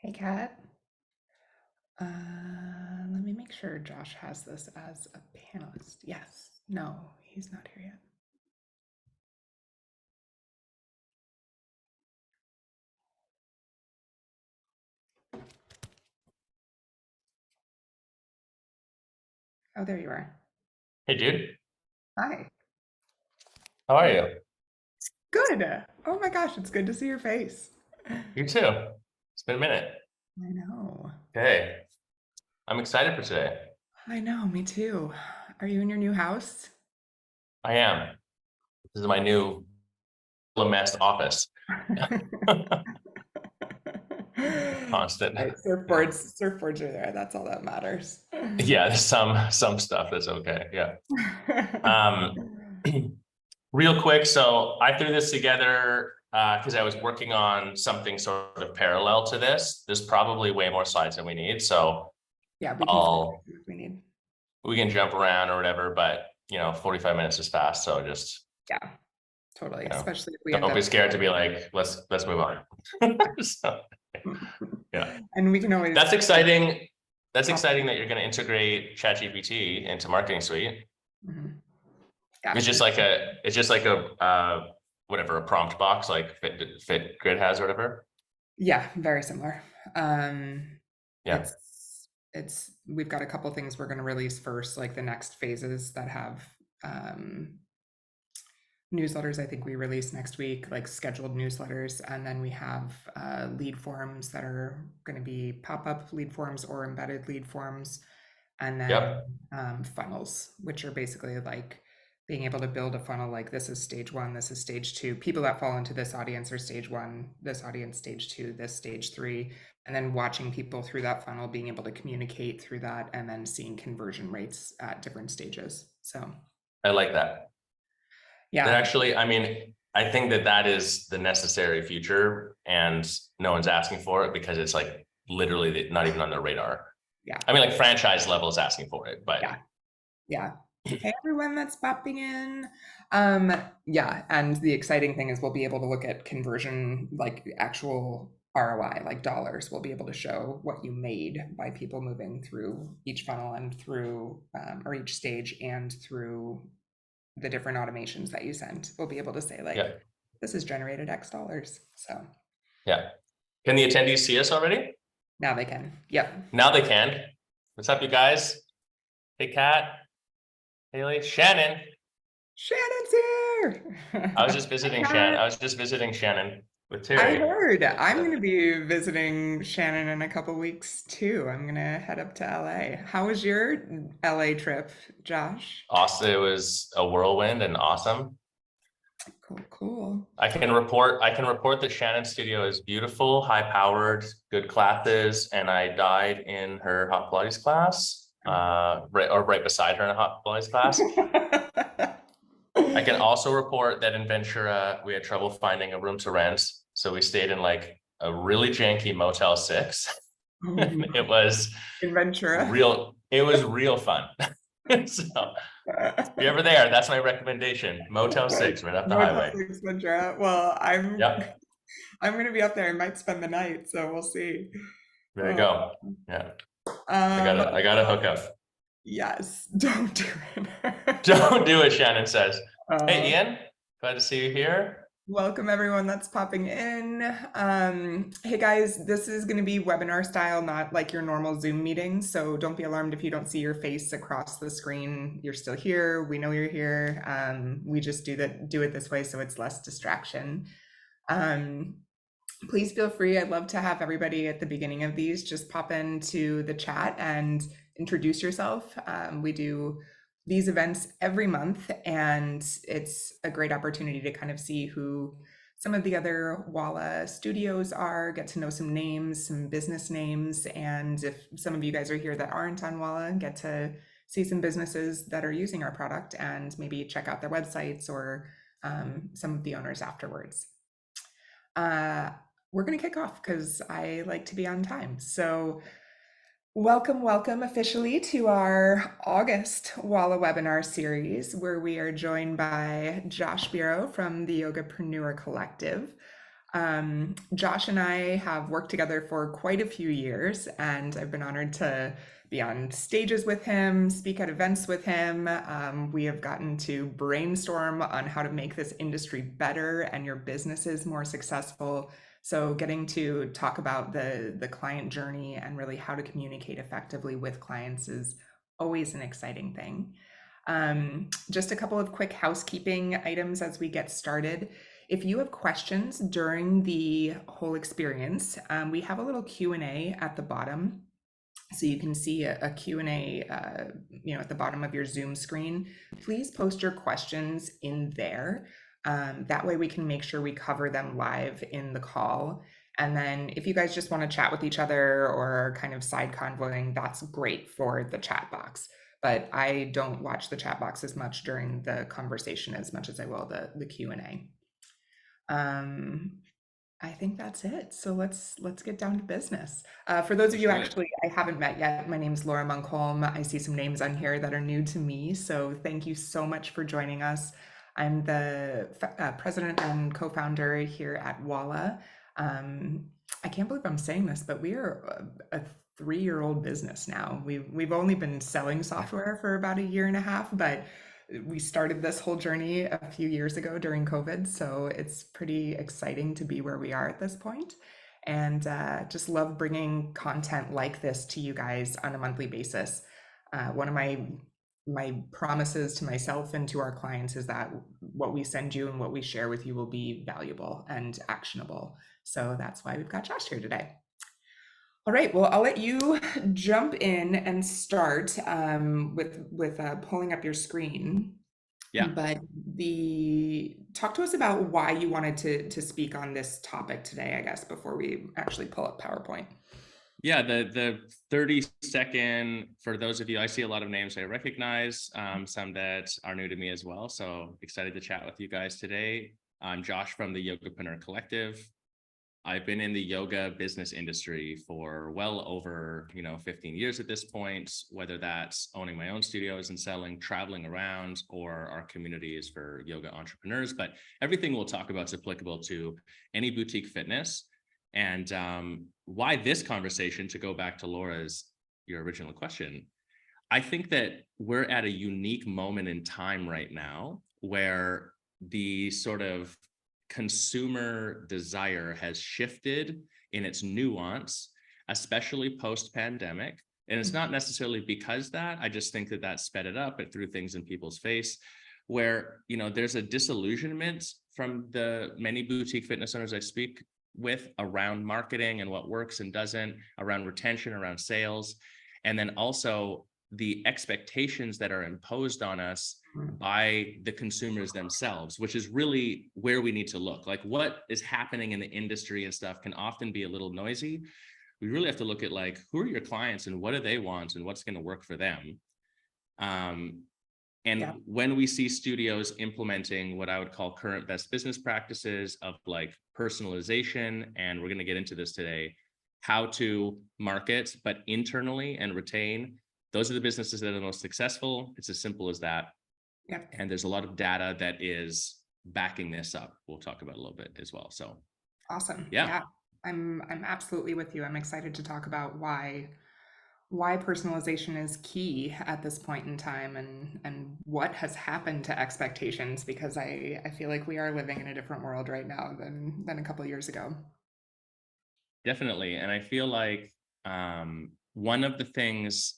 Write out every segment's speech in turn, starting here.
Hey, Kat. Let me make sure Josh has this as a panelist. Yes. No, he's not here yet. Oh, there you are. Hey, dude. Hi. How are you? Good. Oh my gosh, it's good to see your face. You too. It's been a minute. I know. Okay. I'm excited for today. I know, me too. Are you in your new house? I am. This is my new mess office. Constant. Right, Yeah. surfboards are there. That's all that matters. Yeah, there's some stuff that's okay. Yeah. Um, real quick, so I threw this together because I was working on something sort of parallel to this. There's probably way more slides than we need, so Yeah, we can skip I'll if we need. we can jump around or whatever, but 45 minutes is fast, so just Yeah, totally. you know, Especially if we end don't be up. scared to be like, let's move on. So, yeah, And we can always that's exciting. That's hop. exciting that you're going to integrate ChatGPT into Marketing Suite. Mhm. Yeah, It's just like a whatever, a prompt box like Fit Grid has or whatever. yeah, very similar. Um, Yeah. it's we've got a couple things we're going to release first, like the next phases that have um, newsletters. I think we release next week, like scheduled newsletters, and then we have lead forms that are going to be pop-up lead forms or embedded lead forms, and then Yep. funnels, which are basically like being able to build a funnel like this is stage one, this is stage two. People that fall into this audience are stage one, this audience stage two, this stage three, and then watching people through that funnel, being able to communicate through that, and then seeing conversion rates at different stages. So I like that. That yeah, actually, I mean, I think that is the necessary future, and no one's asking for it because it's like literally not even on their radar. yeah, I mean, like franchise level is asking for it, but yeah, yeah. Hey everyone that's popping in. Um, yeah, and the exciting thing is we'll be able to look at conversion, like actual ROI, like dollars. We'll be able to show what you made by people moving through each funnel and through or each stage and through the different automations that you sent. We'll be able to say like, yeah, this has generated X dollars. So yeah. Can the attendees see us already? now they can. Yep. Now they can. What's up, you guys? Hey, Kat, Haley, Shannon. Shannon's here. I was just Hi, visiting Shannon. Kat. I was just visiting Shannon with I Terry. heard I'm going to be visiting Shannon in a couple weeks too. I'm going to head up to LA. How was your LA trip, Josh? Awesome. It was a whirlwind and awesome. Cool, cool. I can report that Shannon's studio is beautiful, high powered, good classes, and I died in her hot Pilates class, right beside her in a hot Pilates class. I can also report that in Ventura we had trouble finding a room to rent, so we stayed in like a really janky Motel 6. Oh, It was in Ventura. real fun. So if you're ever there, that's my recommendation. Motel 6 right up the Motel highway. 6 Ventura. Well, Yep. I'm going to be up there. I might spend the night, so we'll see. There you Oh, go. Yeah. I um, gotta I gotta hook up. yes, don't do it. Don't do it, Shannon says. Hey, Uh, Ian, glad to see you here. Welcome everyone that's popping in. Hey guys, this is going to be webinar style, not like your normal Zoom meeting. So don't be alarmed if you don't see your face across the screen. You're still here. We know you're here. We just do it this way so it's less distraction. Please feel free. I'd love to have everybody at the beginning of these just pop into the chat and introduce yourself. We do these events every month, and it's a great opportunity to kind of see who some of the other Walla studios are, get to know some names, some business names, and if some of you guys are here that aren't on Walla, get to see some businesses that are using our product and maybe check out their websites or some of the owners afterwards. Uh, we're going to kick off because I like to be on time. So, welcome officially to our August Walla webinar series, where we are joined by Josh Bureau from the Yogapreneur Collective. Josh and I have worked together for quite a few years, and I've been honored to be on stages with him, speak at events with him. We have gotten to brainstorm on how to make this industry better and your businesses more successful. So getting to talk about the client journey and really how to communicate effectively with clients is always an exciting thing. Just a couple of quick housekeeping items as we get started. If you have questions during the whole experience, we have a little Q&A at the bottom. So you can see a Q&A at the bottom of your Zoom screen. Please post your questions in there. That way we can make sure we cover them live in the call. And then if you guys just want to chat with each other or kind of side convoying, that's great for the chat box. But I don't watch the chat box as much during the conversation as much as I will the Q&A. I think that's it. So let's get down to business. For those of you actually I haven't met yet, my name is Laura Munkholm. I see some names on here that are new to me. So thank you so much for joining us. I'm the president and co-founder here at Walla. I can't believe I'm saying this, but we are a 3-year-old business now. We've only been selling software for about a year and a half, but we started this whole journey a few years ago during COVID, so it's pretty exciting to be where we are at this point. And just love bringing content like this to you guys on a monthly basis. One of my promises to myself and to our clients is that what we send you and what we share with you will be valuable and actionable. So that's why we've got Josh here today. All right, well, I'll let you jump in and start with pulling up your screen. Yeah. But talk to us about why you wanted to speak on this topic today, I guess, before we actually pull up PowerPoint. Yeah, the 30-second, for those of you, I see a lot of names I recognize, some that are new to me as well. So excited to chat with you guys today. I'm Josh from the Yogapreneur Collective. I've been in the yoga business industry for well over 15 years at this point, whether that's owning my own studios and selling, traveling around, or our community is for yoga entrepreneurs. But everything we'll talk about is applicable to any boutique fitness. And why this conversation, to go back to your original question, I think that we're at a unique moment in time right now where the sort of consumer desire has shifted in its nuance, especially post-pandemic. And it's not necessarily because I just think that sped it up. It threw things in people's face where, there's a disillusionment from the many boutique fitness owners I speak with around marketing and what works and doesn't, around retention, around sales. And then also the expectations that are imposed on us by the consumers themselves, which is really where we need to look. Like what is happening in the industry and stuff can often be a little noisy. We really have to look at who are your clients and what do they want and what's going to work for them. When we see studios implementing what I would call current best business practices of personalization, and we're going to get into this today, how to market, but internally and retain, those are the businesses that are the most successful. It's as simple as that. Yeah. And there's a lot of data that is backing this up. We'll talk about a little bit as well. So awesome. Yeah. I'm absolutely with you. I'm excited to talk about why personalization is key at this point in time and what has happened to expectations, because I feel like we are living in a different world right now than a couple of years ago. Definitely. And I feel like one of the things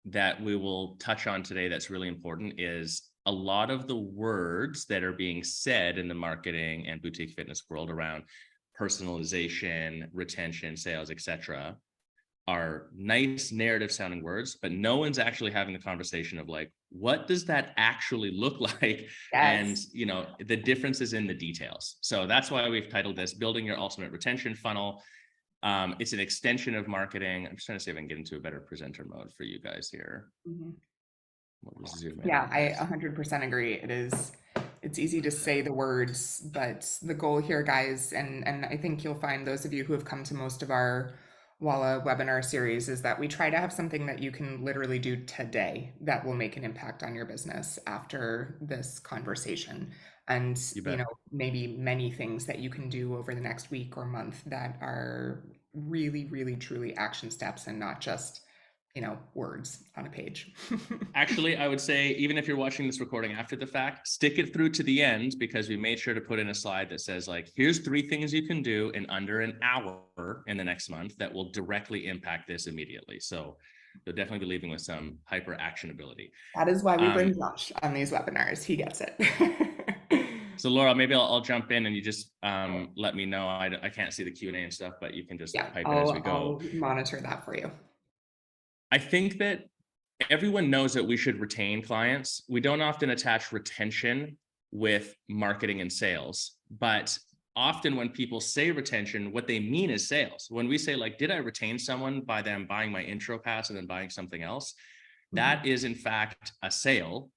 that we will touch on today that's really important is a lot of the words that are being said in the marketing and boutique fitness world around personalization, retention, sales, etc., are nice narrative sounding words, but no one's actually having the conversation of what does that actually look like? Yes. And the differences in the details. So that's why we've titled this Building Your Ultimate Retention Funnel. It's an extension of marketing. I'm just trying to see if I can get into a better presenter mode for you guys here. Mm-hmm. We'll zoom in. Yeah, I 100% agree. It's easy to say the words, but the goal here, guys, and I think you'll find those of you who have come to most of our Walla webinar series, is that we try to have something that you can literally do today that will make an impact on your business after this conversation. and You bet. maybe many things that you can do over the next week or month that are really, really, truly action steps and not just words on a page. Actually, I would say, even if you're watching this recording after the fact, stick it through to the end, because we made sure to put in a slide that says, like, here's 3 things you can do in under an hour in the next month that will directly impact this immediately. So you'll definitely be leaving with some hyper actionability. That is why we bring Josh on these webinars. He gets it. So Laura, maybe I'll jump in and you just let me know. I can't see the Q&A and stuff, but you can just Yeah, pipe in as we go. I'll monitor that for you. I think that everyone knows that we should retain clients. We don't often attach retention with marketing and sales, but often when people say retention, what they mean is sales. When we say, like, did I retain someone by them buying my intro pass and then buying something else? That is in fact a sale,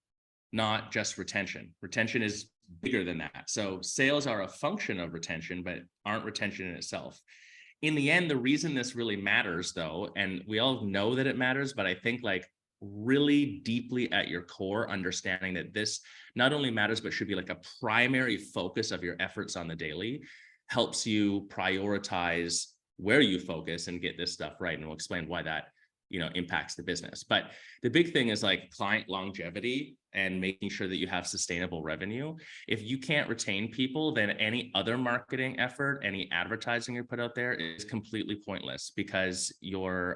not just retention. Retention is bigger than that. So sales are a function of retention, but aren't retention in itself. In the end, the reason this really matters, though, and we all know that it matters, but I think, like, really deeply at your core, understanding that this not only matters, but should be like a primary focus of your efforts on the daily, helps you prioritize where you focus and get this stuff right. And we'll explain why that impacts the business. But the big thing is, like, client longevity and making sure that you have sustainable revenue. If you can't retain people, then any other marketing effort, any advertising you put out there is completely pointless, because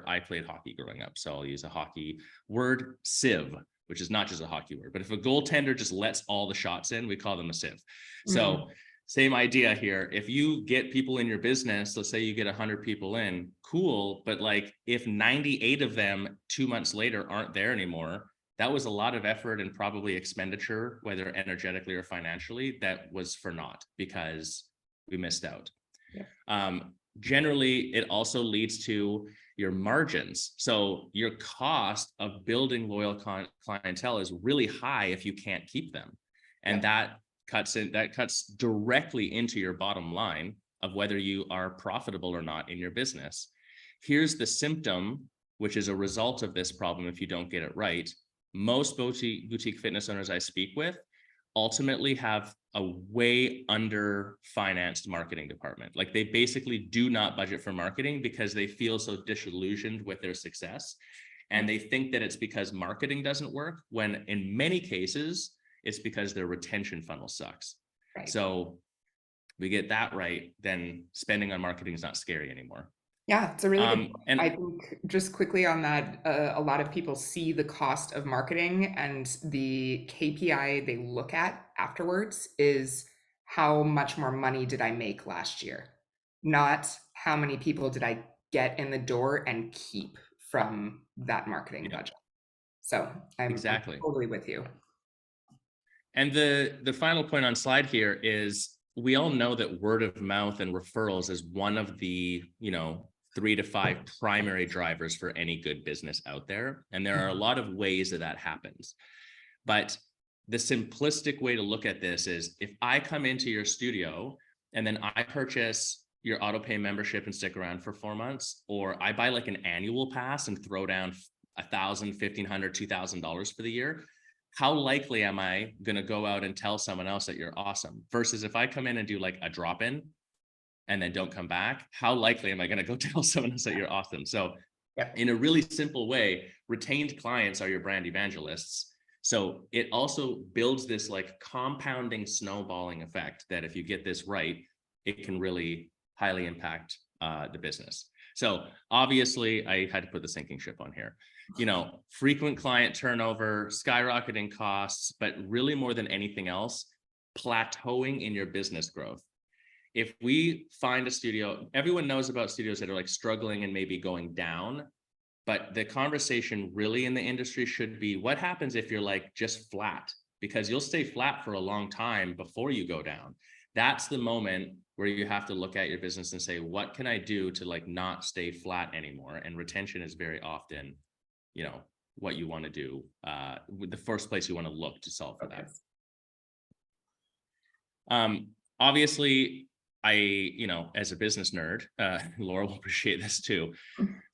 I played hockey growing up. So I'll use a hockey word, sieve, which is not just a hockey word, but if a goaltender just lets all the shots in, we call them a sieve. So same idea here. If you get people in your business, let's say you get 100 people in, cool. But, like, if 98 of them 2 months later aren't there anymore, that was a lot of effort and probably expenditure, whether energetically or financially, that was for naught because we missed out. Yeah. Generally, it also leads to your margins. So your cost of building loyal clientele is really high if you can't keep them. And that cuts directly into your bottom line of whether you are profitable or not in your business. Here's the symptom, which is a result of this problem if you don't get it right. Most boutique fitness owners I speak with ultimately have a way under financed marketing department. Like, they basically do not budget for marketing because they feel so disillusioned with their success. And they think that it's because marketing doesn't work, when in many cases, it's because their retention funnel sucks. Right. So we get that right, then spending on marketing is not scary anymore. Yeah, it's a really good point. And I think, just quickly on that, a lot of people see the cost of marketing, and the KPI they look at afterwards is how much more money did I make last year, not how many people did I get in the door and keep from that marketing budget. So I'm totally with you. And the final point on slide here is, we all know that word of mouth and referrals is one of the 3 to 5 primary drivers for any good business out there. And there are a lot of ways that happens. But the simplistic way to look at this is, if I come into your studio and then I purchase your autopay membership and stick around for 4 months, or I buy like an annual pass and throw down $1,000, $1,500, $2,000 for the year, how likely am I going to go out and tell someone else that you're awesome? Versus if I come in and do like a drop-in and then don't come back, how likely am I going to go tell someone else that you're awesome? So in a really simple way, retained clients are your brand evangelists. So it also builds this like compounding snowballing effect that if you get this right, it can really highly impact the business. So obviously I had to put the sinking ship on here. Frequent client turnover, skyrocketing costs, but really more than anything else, plateauing in your business growth. If we find a studio, everyone knows about studios that are like struggling and maybe going down, but the conversation really in the industry should be, what happens if you're like just flat? Because you'll stay flat for a long time before you go down. That's the moment where you have to look at your business and say, what can I do to like not stay flat anymore? And retention is very often, what you want to do, the first place you want to look to solve for that. Obviously, as a business nerd, Laura will appreciate this too.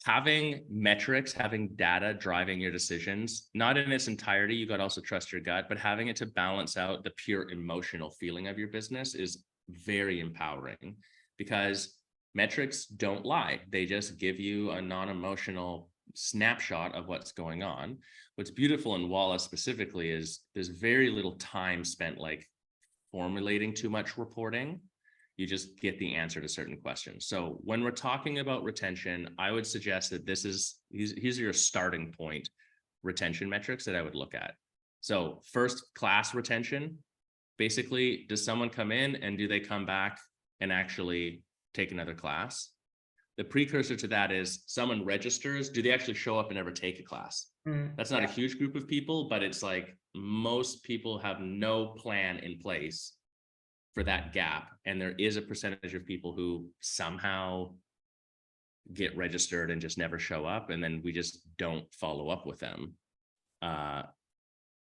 Having metrics, having data driving your decisions, not in its entirety, you got to also trust your gut, but having it to balance out the pure emotional feeling of your business is very empowering, because metrics don't lie. They just give you a non-emotional snapshot of what's going on. What's beautiful in Walla specifically is there's very little time spent like formulating too much reporting. You just get the answer to certain questions. So when we're talking about retention, I would suggest that these are your starting point retention metrics that I would look at. So first class retention, basically, does someone come in and do they come back and actually take another class? The precursor to that is someone registers, do they actually show up and ever take a class? That's not a huge group of people, but it's like most people have no plan in place for that gap. And there is a percentage of people who somehow get registered and just never show up. And then we just don't follow up with them.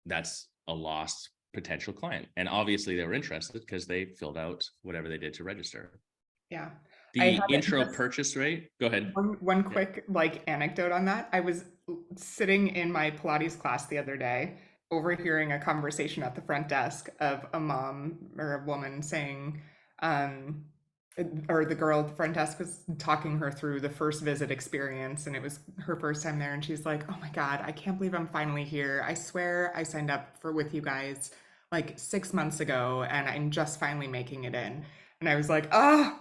That's a lost potential client. And obviously they were interested because they filled out whatever they did to register. Yeah. The intro purchase rate, go ahead. One quick like anecdote on that. I was sitting in my Pilates class the other day, overhearing a conversation at the front desk of a mom or a woman saying, or the girl at the front desk was talking her through the first visit experience, and it was her first time there, and she's like, oh my God, I can't believe I'm finally here. I swear I signed up with you guys like 6 months ago, and I'm just finally making it in. And I was like, oh,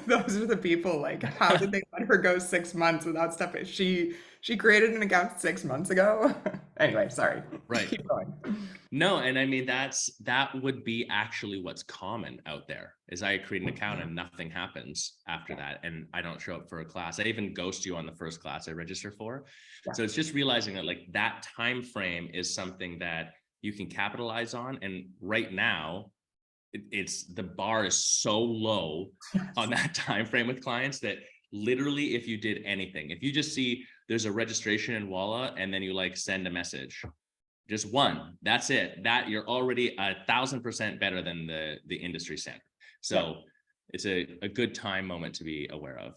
those are the people. Like, how did they let her go 6 months without stuff? She created an account 6 months ago. Anyway, sorry. Right. Keep going. No, and I mean, that would be actually what's common out there, is I create an account and nothing happens after that. And I don't show up for a class. I even ghost you on the first class I register for. Yeah. So it's just realizing that like that time frame is something that you can capitalize on. And right now, it's the bar is so low on that time frame with clients that literally, if you did anything, if you just see there's a registration in Walla and then you like send a message, just one, that's it, that you're already 1,000% better than the industry standard. So it's a good time moment to be aware of.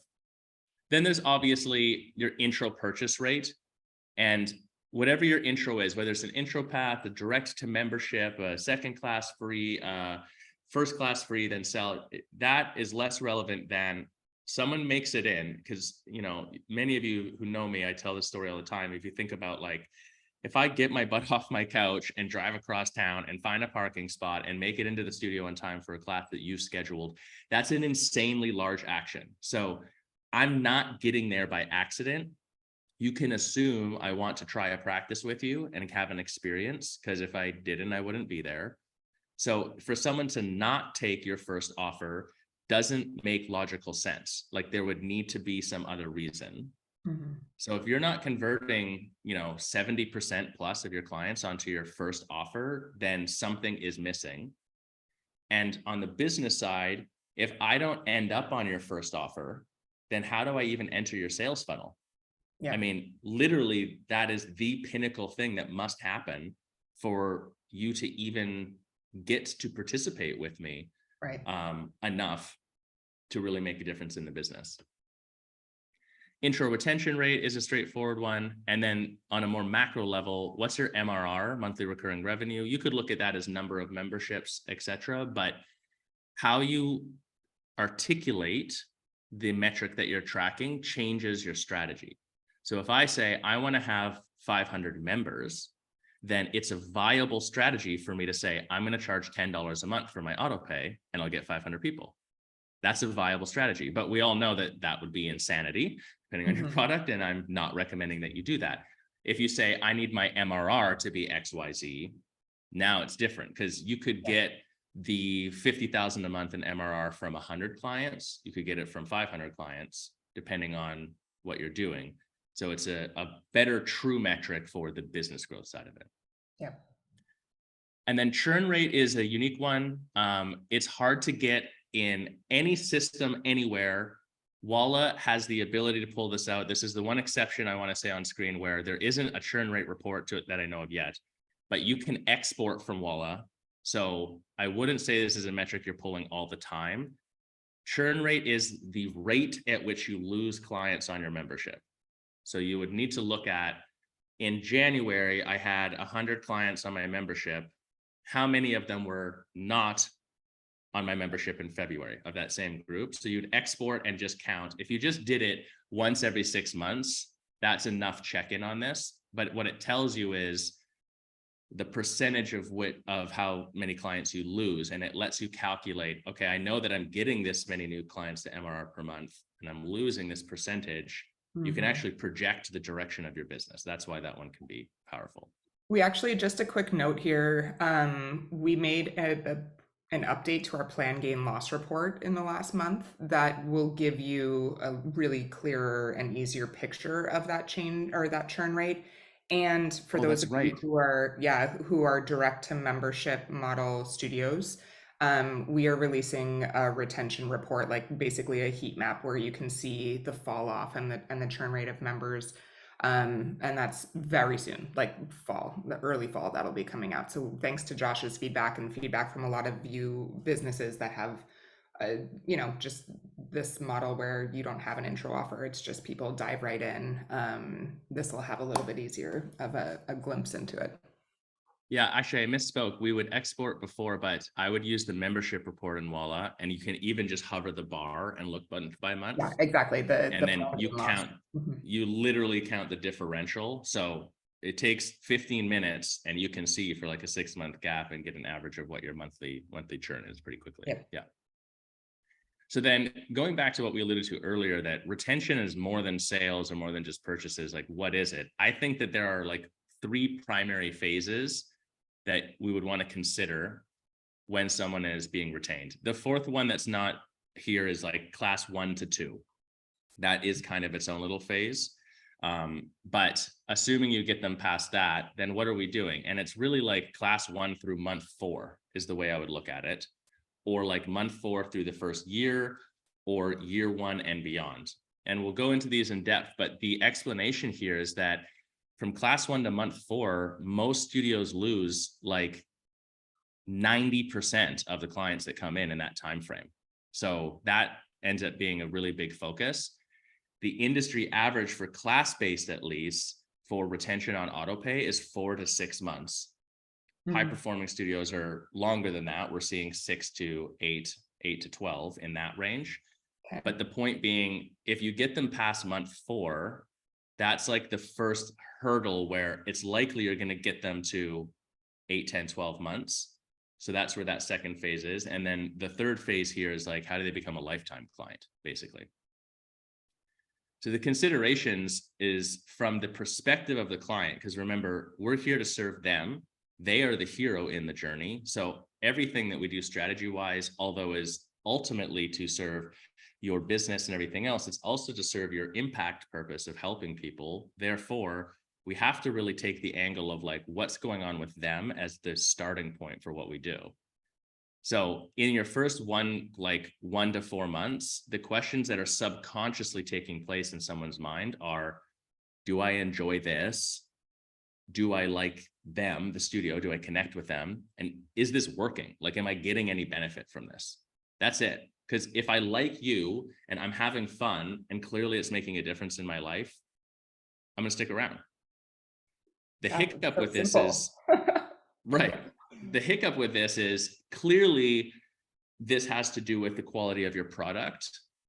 Then there's obviously your intro purchase rate, and whatever your intro is, whether it's an intro path, a direct to membership, a second class free, first class free, then sell, that is less relevant than someone makes it in. Because, many of you who know me, I tell this story all the time. If you think about like, if I get my butt off my couch and drive across town and find a parking spot and make it into the studio in time for a class that you've scheduled, that's an insanely large action. So I'm not getting there by accident. You can assume I want to try a practice with you and have an experience, because if I didn't, I wouldn't be there. So for someone to not take your first offer doesn't make logical sense. Like there would need to be some other reason. Mm-hmm. So if you're not converting, 70% plus of your clients onto your first offer, then something is missing. And on the business side, if I don't end up on your first offer, then how do I even enter your sales funnel? Yeah. I mean, literally, that is the pinnacle thing that must happen for you to even get to participate with me, right? Enough to really make a difference in the business. Intro retention rate is a straightforward one. And then on a more macro level, what's your MRR, monthly recurring revenue? You could look at that as number of memberships, etc. But how you articulate the metric that you're tracking changes your strategy. So if I say I want to have 500 members, then it's a viable strategy for me to say, I'm going to charge $10 a month for my auto pay and I'll get 500 people. That's a viable strategy. But we all know that that would be insanity depending on your product. And I'm not recommending that you do that. If you say, I need my MRR to be XYZ, now it's different, because you could get the 50,000 a month in MRR from 100 clients. You could get it from 500 clients, depending on what you're doing. So it's a better true metric for the business growth side of it. Yeah. And then churn rate is a unique one. It's hard to get in any system anywhere. Walla has the ability to pull this out. This is the one exception I want to say on screen where there isn't a churn rate report to it that I know of yet, but you can export from Walla. So I wouldn't say this is a metric you're pulling all the time, Churn rate is the rate at which you lose clients on your membership. So you would need to look at, in January, I had 100 clients on my membership. How many of them were not on my membership in February of that same group? So you'd export and just count. If you just did it once every 6 months, that's enough check-in on this. But what it tells you is the percentage of how many clients you lose, and it lets you calculate, okay, I know that I'm getting this many new clients to MRR per month and I'm losing this percentage. You can actually project the direction of your business. That's why that one can be powerful. We actually, just a quick note here, we made an update to our plan gain loss report in the last month that will give you a really clearer and easier picture of that change or that churn rate. And for those of you who are direct to membership model studios, we are releasing a retention report, like basically a heat map where you can see the fall off and the churn rate of members. And that's very soon, like fall, the early fall, that'll be coming out. So thanks to Josh's feedback and feedback from a lot of you businesses that have, just this model where you don't have an intro offer, it's just people dive right in. This will have a little bit easier of a glimpse into it. Yeah, actually, I misspoke. We would export before, but I would use the membership report in Voila, and you can even just hover the bar and look month by month. Yeah, exactly. And then you count, you literally count the differential. So it takes 15 minutes and you can see for like a 6-month gap and get an average of what your monthly churn is pretty quickly. Yep. Yeah. So then going back to what we alluded to earlier, that retention is more than sales or more than just purchases. Like, what is it? I think that there are like 3 primary phases that we would want to consider when someone is being retained. The 4th one that's not here is like class 1 to 2. That is kind of its own little phase. But assuming you get them past that, then what are we doing? And it's really like class 1 through month 4 is the way I would look at it, or like month 4 through the first year, or year 1 and beyond. And we'll go into these in depth, but the explanation here is that from class 1 to month 4, most studios lose like 90% of the clients that come in that time frame. So that ends up being a really big focus. The industry average for class-based, at least for retention on autopay, is 4 to 6 months. High performing studios are longer than that. We're seeing 6 to 8, 8 to 12 in that range. Okay. But the point being, if you get them past month 4, that's like the first hurdle where it's likely you're going to get them to 8, 10, 12 months. So that's where that second phase is. And then the third phase here is like, how do they become a lifetime client, basically? So the considerations is from the perspective of the client, because remember, we're here to serve them. They are the hero in the journey. So everything that we do strategy-wise, although is ultimately to serve your business and everything else, it's also to serve your impact purpose of helping people. Therefore, we have to really take the angle of like, what's going on with them as the starting point for what we do. So in your first 1 to 4 months, the questions that are subconsciously taking place in someone's mind are, do I enjoy this? Do I like them, the studio? Do I connect with them? And is this working? Like, am I getting any benefit from this? That's it. Because if I like you and I'm having fun and clearly it's making a difference in my life, I'm going to stick around. The hiccup with this is, right. The hiccup with this is clearly this has to do with the quality of your product.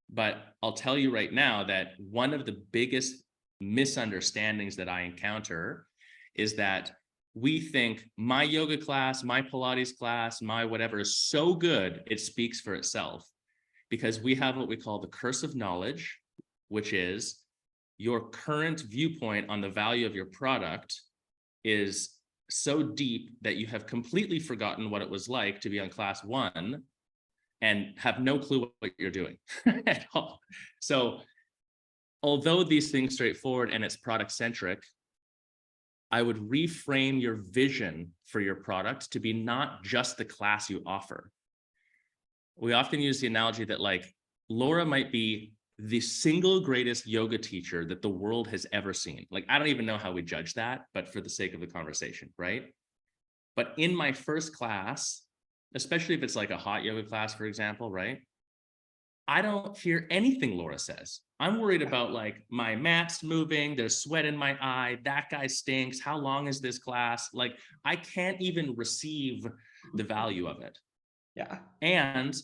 But I'll tell you right now that one of the biggest misunderstandings that I encounter is that we think my yoga class, my Pilates class, my whatever is so good, it speaks for itself. Because we have what we call the curse of knowledge, which is your current viewpoint on the value of your product is so deep that you have completely forgotten what it was like to be on class 1 and have no clue what you're doing at all. So although these things straightforward and it's product centric, I would reframe your vision for your product to be not just the class you offer. We often use the analogy that like Laura might be the single greatest yoga teacher that the world has ever seen. Like, I don't even know how we judge that, but for the sake of the conversation, right? But in my first class, especially if it's like a hot yoga class, for example, right? I don't hear anything Laura says. I'm worried about like my mat's moving, there's sweat in my eye, that guy stinks. How long is this class? Like, I can't even receive the value of it. Yeah. And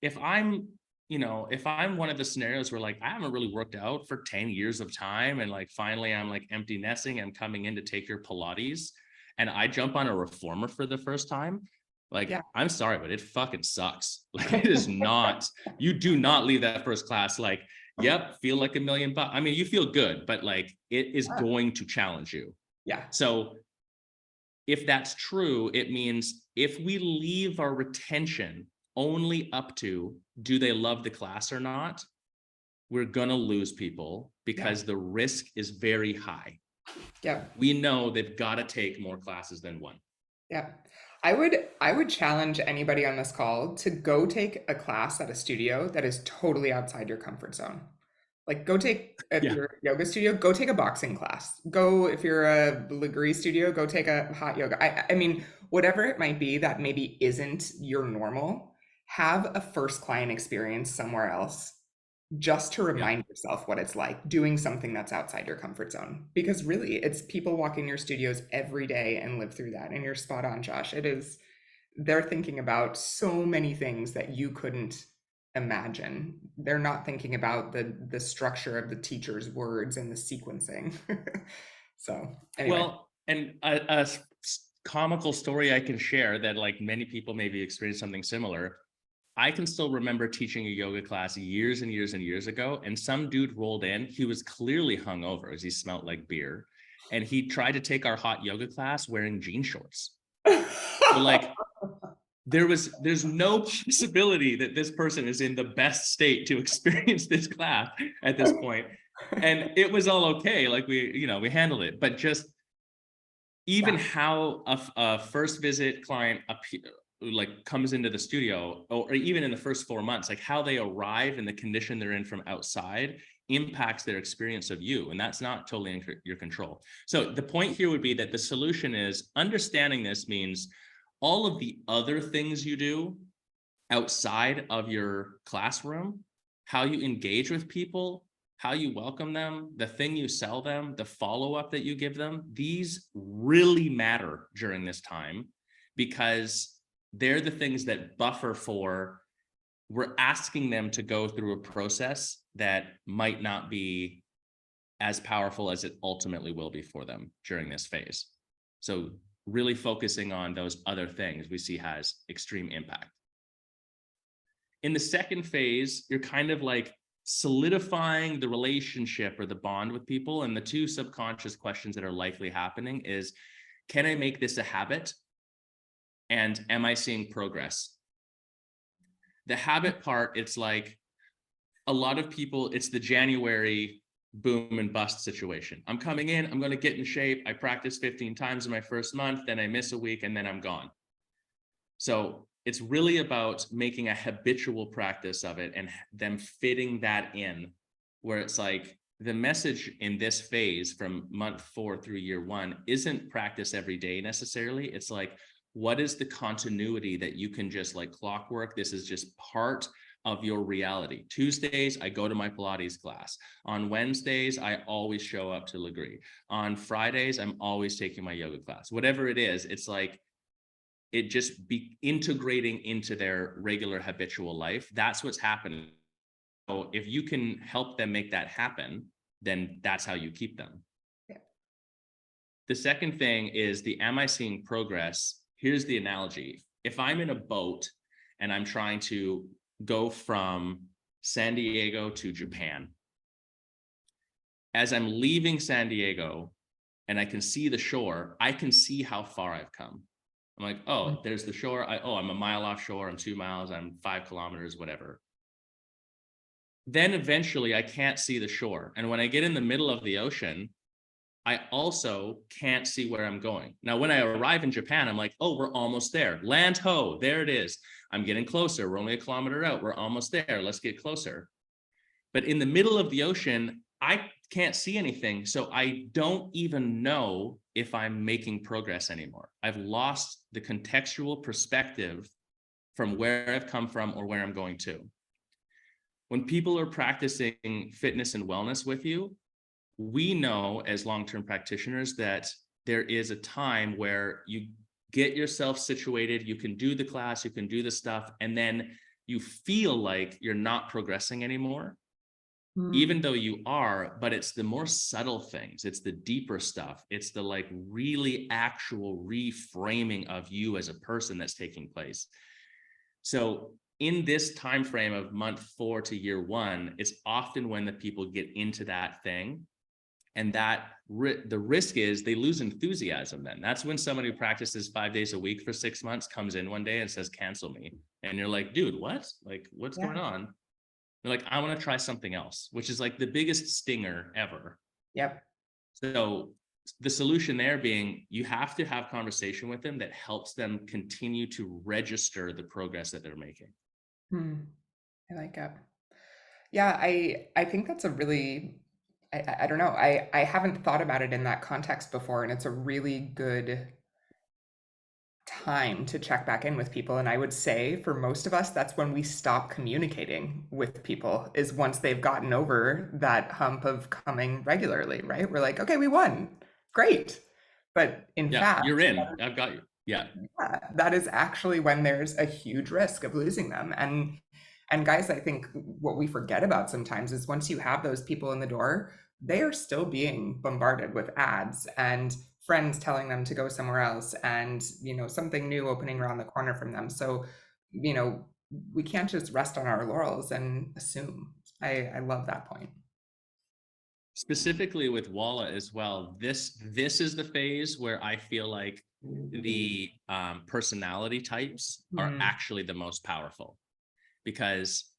if I'm, if I'm one of the scenarios where like I haven't really worked out for 10 years of time and like finally I'm like empty nesting, I'm coming in to take your Pilates and I jump on a reformer for the first time, like Yeah. I'm sorry, but it fucking sucks. Like it is not, you do not leave that first class like, yep, feel like $1,000,000. I mean, you feel good, but like it is going to challenge you. Yeah. So if that's true, it means if we leave our retention only up to do they love the class or not, we're going to lose people because the risk is very high. Yeah. We know they've got to take more classes than one. Yeah. I would challenge anybody on this call to go take a class at a studio that is totally outside your comfort zone. Like go take, if Yeah. you're a yoga studio, go take a boxing class. Go, if you're a Legree studio, go take a hot yoga. I mean, whatever it might be that maybe isn't your normal, have a first client experience somewhere else just to remind yourself what it's like doing something that's outside your comfort zone. Because really, it's people walk in your studios every day and live through that. And you're spot on, Josh. It is, they're thinking about so many things that you couldn't imagine. They're not thinking about the structure of the teacher's words and the sequencing. So anyway. Well, and a comical story I can share that like many people maybe experience something similar. I can still remember teaching a yoga class years and years and years ago, and some dude rolled in. He was clearly hungover as he smelled like beer, and he tried to take our hot yoga class wearing jean shorts. So like, there's no possibility that this person is in the best state to experience this class at this point. And it was all okay. Like we handled it, but just even how a first visit client like comes into the studio, or even in the first 4 months, like how they arrive and the condition they're in from outside impacts their experience of you. And that's not totally in your control. So the point here would be that the solution is understanding this means all of the other things you do outside of your classroom, how you engage with people, how you welcome them, the thing you sell them, the follow-up that you give them, these really matter during this time because they're the things that buffer for, we're asking them to go through a process that might not be as powerful as it ultimately will be for them during this phase. So really focusing on those other things we see has extreme impact. In the second phase, you're kind of like solidifying the relationship or the bond with people. And the two subconscious questions that are likely happening is, can I make this a habit? And am I seeing progress? The habit part, it's like a lot of people, it's the January boom and bust situation. I'm coming in, I'm going to get in shape. I practice 15 times in my first month, then I miss a week and then I'm gone. So it's really about making a habitual practice of it and them fitting that in, where it's like the message in this phase from month 4 through year 1 isn't practice every day necessarily. It's like, what is the continuity that you can just like clockwork? This is just part of your reality. Tuesdays, I go to my Pilates class. On Wednesdays, I always show up to Legree. On Fridays, I'm always taking my yoga class. Whatever it is, it's like, it just be integrating into their regular habitual life. That's what's happening. So if you can help them make that happen, then that's how you keep them. Yeah. The second thing is the, am I seeing progress? Here's the analogy. If I'm in a boat and I'm trying to go from San Diego to Japan, as I'm leaving San Diego and I can see the shore, I can see how far I've come. I'm like, oh, there's the shore. I'm a mile offshore. I'm 2 miles. I'm 5 kilometers, whatever. Then eventually I can't see the shore. And when I get in the middle of the ocean, I also can't see where I'm going. Now, when I arrive in Japan, I'm like, oh, we're almost there. Land ho, there it is. I'm getting closer. We're only a kilometer out. We're almost there. Let's get closer. But in the middle of the ocean, I can't see anything. So I don't even know if I'm making progress anymore. I've lost the contextual perspective from where I've come from or where I'm going to. when people are practicing fitness and wellness with you, we know as long-term practitioners that there is a time where you get yourself situated, you can do the class, you can do the stuff, and then you feel like you're not progressing anymore, even though you are, but it's the more subtle things, it's the deeper stuff, it's the like really actual reframing of you as a person that's taking place. So in this time frame of month 4 to year 1, it's often when the people get into that thing, and that the risk is they lose enthusiasm. Then that's when someone who practices 5 days a week for 6 months comes in one day and says, cancel me. And you're like, dude, what? Like, what's going on? They're like, I want to try something else, which is like the biggest stinger ever. Yep. So the solution there being, you have to have conversation with them that helps them continue to register the progress that they're making. I like it. Yeah, I think that's a really, I don't know. I haven't thought about it in that context before, and it's a really good time to check back in with people. And I would say for most of us, that's when we stop communicating with people, is once they've gotten over that hump of coming regularly, right? We're like, okay, we won. Great. But in fact, you're in. I've got you. Yeah, that is actually when there's a huge risk of losing them. And guys, I think what we forget about sometimes is once you have those people in the door, they are still being bombarded with ads and friends telling them to go somewhere else, and something new opening around the corner from them. So we can't just rest on our laurels and assume. I love that point. Specifically with Walla as well, this is the phase where I feel like the personality types are actually the most powerful, because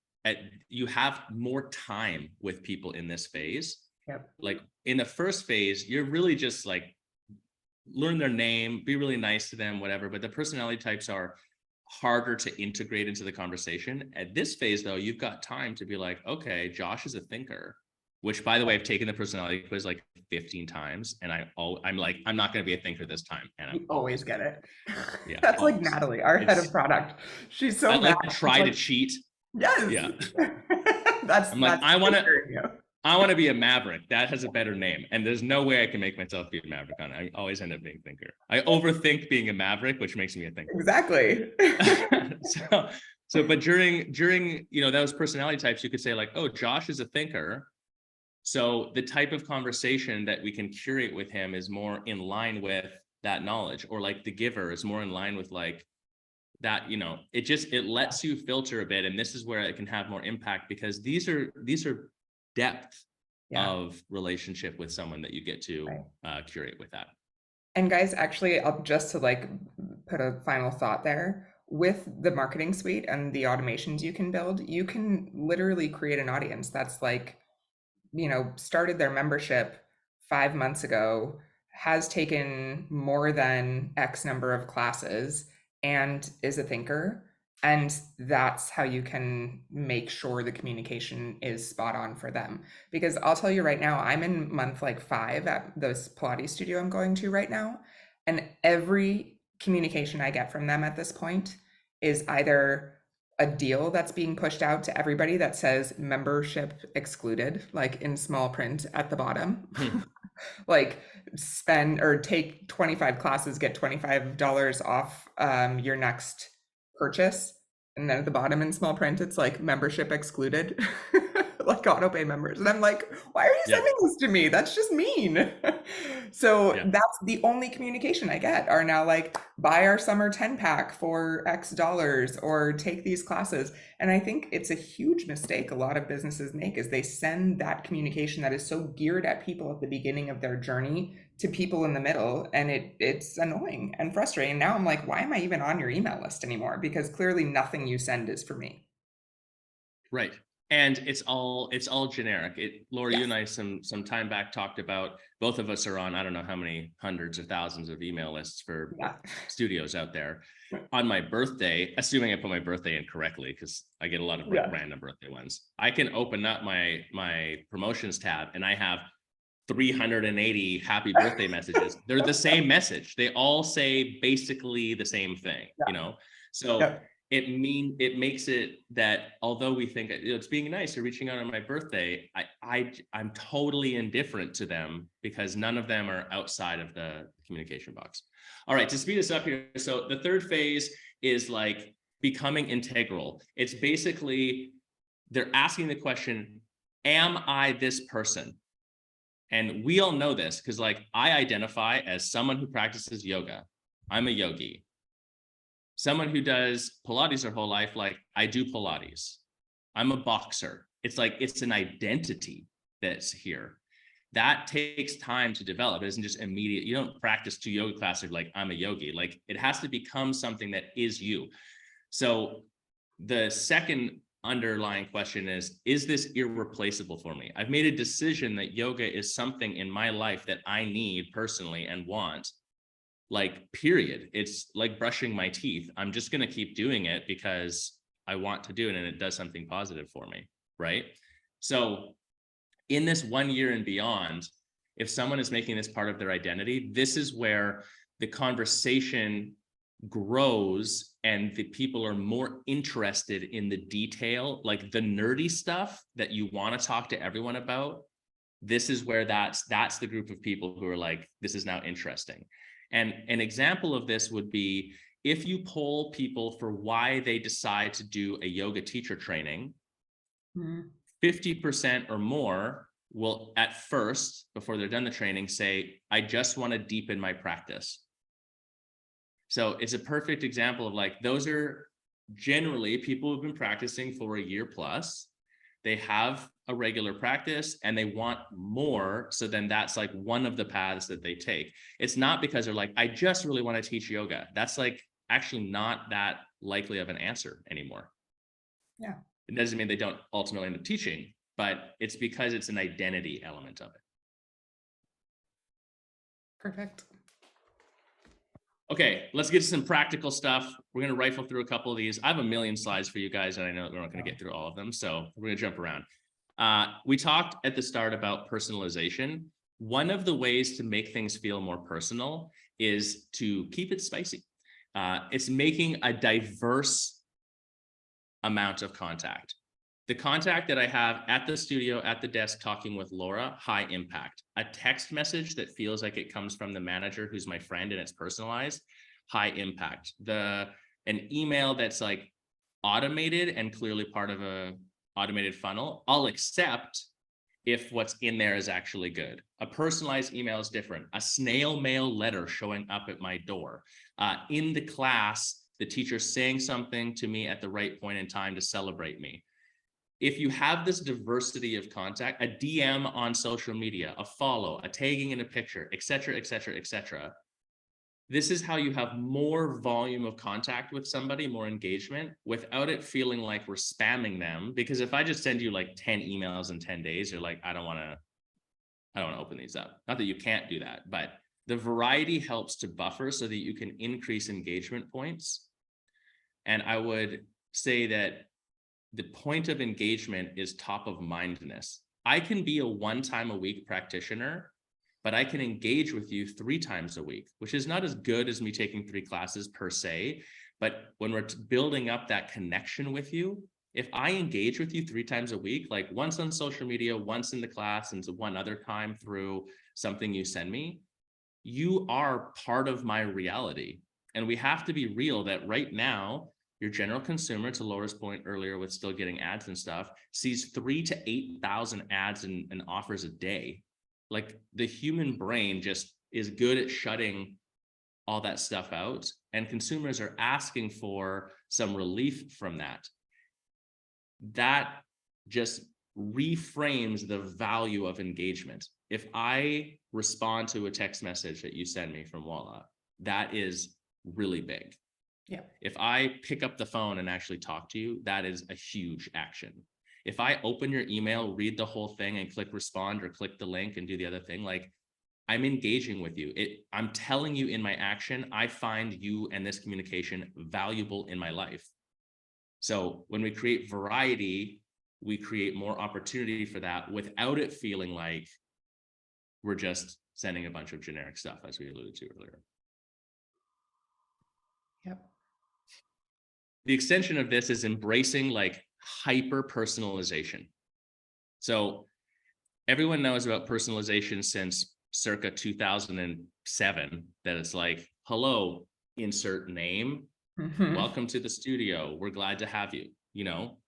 you have more time with people in this phase. Yep. Like in the first phase, you're really just like learn their name, be really nice to them, whatever. But the personality types are harder to integrate into the conversation. At this phase, though, you've got time to be like, okay, Josh is a thinker, which, by the way, I've taken the personality quiz like 15 times, and I'm like, I'm not going to be a thinker this time. And I always get it. Yeah, that's always. Like Natalie, our head of product. She's so I like mad. to try to cheat. Yes. Yeah. I'm like, that's I want to be a maverick. That has a better name. And there's no way I can make myself be a maverick on it. I always end up being a thinker. I overthink being a maverick, which makes me a thinker. Exactly. But during those personality types, you could say like, oh, Josh is a thinker. So the type of conversation that we can curate with him is more in line with that knowledge, or like the giver is more in line with like that, it lets you filter a bit. And this is where it can have more impact, because these are depth of relationship with someone that you get to curate with that. And guys, actually, I'll just to like put a final thought there. With the marketing suite and the automations you can build, you can literally create an audience that's like, started their membership 5 months ago, has taken more than X number of classes, and is a thinker. And that's how you can make sure the communication is spot on for them. Because I'll tell you right now, I'm in month like 5 at this Pilates studio I'm going to right now. And every communication I get from them at this point is either a deal that's being pushed out to everybody that says membership excluded, like in small print at the bottom. Like spend or take 25 classes, get $25 off your next purchase. And then at the bottom in small print, it's like membership excluded, like auto pay members. And I'm like, why are you sending this to me? That's just mean. So that's the only communication I get are now like, buy our summer 10 pack for X dollars or take these classes. And I think it's a huge mistake a lot of businesses make is they send that communication that is so geared at people at the beginning of their journey to people in the middle. And it's annoying and frustrating. Now I'm like, why am I even on your email list anymore? Because clearly nothing you send is for me. Right. And it's all generic. Laura, you and I some time back talked about, both of us are on, I don't know how many hundreds of thousands of email lists for studios out there. On my birthday, assuming I put my birthday in correctly, because I get a lot of random birthday ones, I can open up my promotions tab and I have 380 happy birthday messages. They're the same message. They all say basically the same thing, So it makes it that although we think it's being nice or reaching out on my birthday, I'm totally indifferent to them because none of them are outside of the communication box. All right, to speed us up here. So the third phase is like becoming integral. It's basically they're asking the question, am I this person? And we all know this because like I identify as someone who practices yoga. I'm a yogi. Someone who does Pilates their whole life, like I do Pilates. I'm a boxer. It's like, it's an identity that's here. That takes time to develop. It isn't just immediate. You don't practice 2 yoga classes like I'm a yogi. Like it has to become something that is you. So the second underlying question is this irreplaceable for me? I've made a decision that yoga is something in my life that I need personally and want. Like, period. It's like brushing my teeth. I'm just going to keep doing it because I want to do it and it does something positive for me, right? So in this 1 year and beyond, if someone is making this part of their identity, this is where the conversation grows and the people are more interested in the detail, like the nerdy stuff that you want to talk to everyone about. This is where that's the group of people who are like, this is now interesting. And an example of this would be if you poll people for why they decide to do a yoga teacher training, 50% or more will at first, before they're done the training, say, I just want to deepen my practice. So it's a perfect example of like, those are generally people who've been practicing for a year plus. They have a regular practice and they want more. So then that's like one of the paths that they take. It's not because they're like, I just really want to teach yoga. That's like actually not that likely of an answer anymore. Yeah. It doesn't mean they don't ultimately end up teaching, but it's because it's an identity element of it. Perfect. Okay, let's get to some practical stuff. We're going to rifle through a couple of these. I have a million slides for you guys, and I know we're not going to get through all of them, so we're going to jump around. We talked at the start about personalization. One of the ways to make things feel more personal is to keep it spicy. It's making a diverse amount of contact. The contact that I have at the studio, at the desk, talking with Laura, high impact. A text message that feels like it comes from the manager who's my friend and it's personalized, high impact. An email that's like automated and clearly part of a automated funnel, I'll accept if what's in there is actually good. A personalized email is different. A snail mail letter showing up at my door. In the class, the teacher saying something to me at the right point in time to celebrate me. If you have this diversity of contact, a DM on social media, a follow, a tagging in a picture, et cetera, et cetera, et cetera, this is how you have more volume of contact with somebody, more engagement, without it feeling like we're spamming them. Because if I just send you like 10 emails in 10 days, you're like, I don't want to open these up. Not that you can't do that, but the variety helps to buffer so that you can increase engagement points. And I would say that the point of engagement is top of mindness. I can be a 1 time a week practitioner, but I can engage with you 3 times a week, which is not as good as me taking 3 classes per se. But when we're building up that connection with you, if I engage with you 3 times a week, like once on social media, once in the class, and one other time through something you send me, you are part of my reality. And we have to be real that right now, your general consumer, to Laura's point earlier with still getting ads and stuff, sees 3,000 to 8,000 ads and offers a day. Like the human brain just is good at shutting all that stuff out, and consumers are asking for some relief from that. That just reframes the value of engagement. If I respond to a text message that you send me from Walla, that is really big. Yeah. If I pick up the phone and actually talk to you, that is a huge action. If I open your email, read the whole thing and click respond or click the link and do the other thing, like I'm engaging with you. I'm telling you in my action, I find you and this communication valuable in my life. So when we create variety, we create more opportunity for that without it feeling like we're just sending a bunch of generic stuff, as we alluded to earlier. Yep. the extension of this is embracing like hyper personalization. So everyone knows about personalization since circa 2007, that it's like, hello, insert name, Mhm. welcome to the studio, we're glad to have you, you know,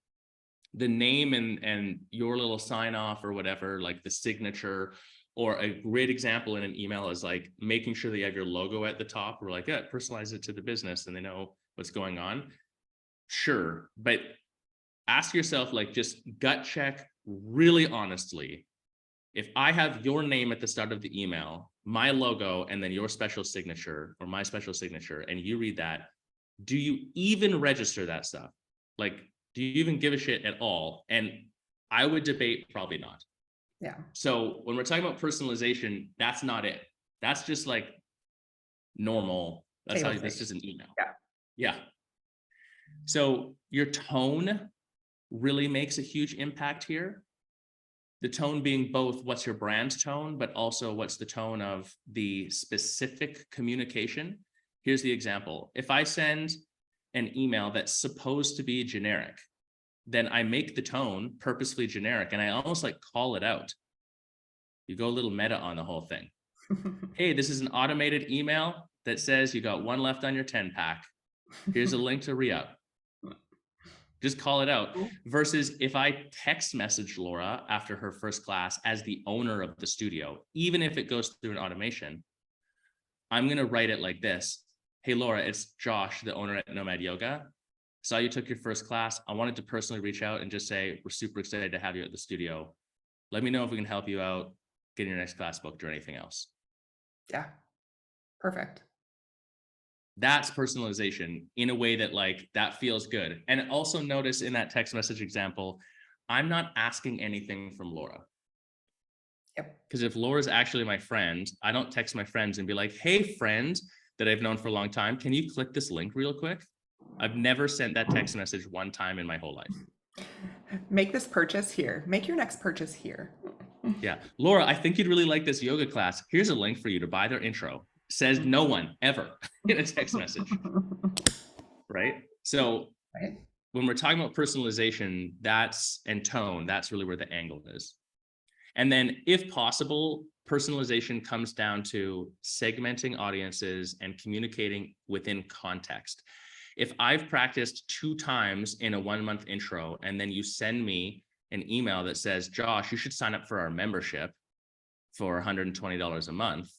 the name and your little sign off or whatever, like the signature. Or a great example in an email is like making sure that you have your logo at the top. We're like, yeah, personalize it to the business and they know what's going on. Sure, but ask yourself, like, just gut check really honestly. If I have your name at the start of the email, my logo, and then your special signature or my special signature, and you read that, do you even register that stuff? Like, do you even give a shit at all? And I would debate probably not. Yeah. So when we're talking about personalization, that's not it. That's just like normal. That's how Table that's stakes. just an email. Yeah. Yeah. So your tone really makes a huge impact here. The tone being both what's your brand tone, but also what's the tone of the specific communication. Here's the example. If I send an email that's supposed to be generic, then I make the tone purposefully generic and I almost like call it out. You go a little meta on the whole thing. Hey, this is an automated email that says you got one left on your 10 pack. Here's a link to re-up. Just call it out. Versus if I text message Laura after her first class as the owner of the studio, even if it goes through an automation, I'm going to write it like this. Hey, Laura, it's Josh, the owner at Nomad Yoga. Saw you took your first class. I wanted to personally reach out and just say, we're super excited to have you at the studio. Let me know if we can help you out getting your next class booked or anything else. Yeah. Perfect. That's personalization in a way that like that feels good. And also notice in that text message example, I'm not asking anything from Laura. Yep. Because if Laura's actually my friend, I don't text my friends and be like, hey, friend that I've known for a long time, can you click this link real quick? I've never sent that text message one time in my whole life. Make this purchase here. Make your next purchase here. Yeah. Laura, I think you'd really like this yoga class. Here's a link for you to buy their intro. Says no one ever in a text message. Right. So Right. when we're talking about personalization, that's and tone, that's really where the angle is. And then if possible, personalization comes down to segmenting audiences and communicating within context. If I've practiced 2 times in a 1-month intro, and then you send me an email that says, Josh, you should sign up for our membership for $120 a month,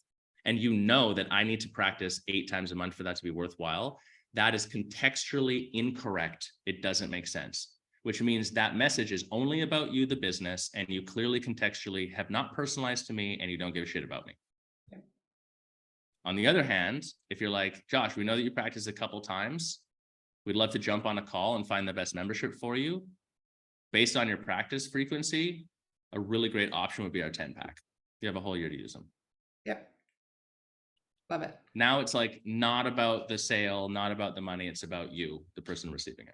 and you know that I need to practice 8 times a month for that to be worthwhile, that is contextually incorrect. It doesn't make sense, which means that message is only about you, the business, and you clearly contextually have not personalized to me and you don't give a shit about me. Yeah. On the other hand, if you're like, Josh, we know that you practice a couple times. We'd love to jump on a call and find the best membership for you. Based on your practice frequency, a really great option would be our 10 pack. You have a whole year to use them. Yep. Love it. Now it's like not about the sale, not about the money. It's about you, the person receiving it.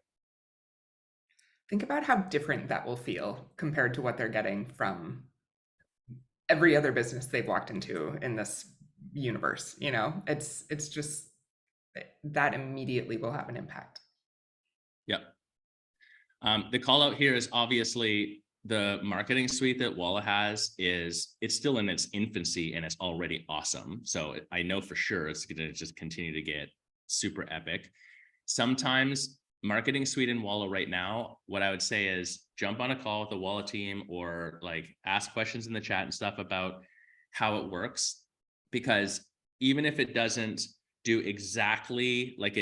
Think about how different that will feel compared to what they're getting from every other business they've walked into in this universe. You know, it's just that immediately will have an impact. Yep. The call out here is obviously the marketing suite that Walla has it's still in its infancy and it's already awesome. So I know for sure it's going to just continue to get super epic. Sometimes marketing suite in Walla right now, what I would say is jump on a call with the Walla team or like ask questions in the chat and stuff about how it works. Because even if it doesn't do exactly like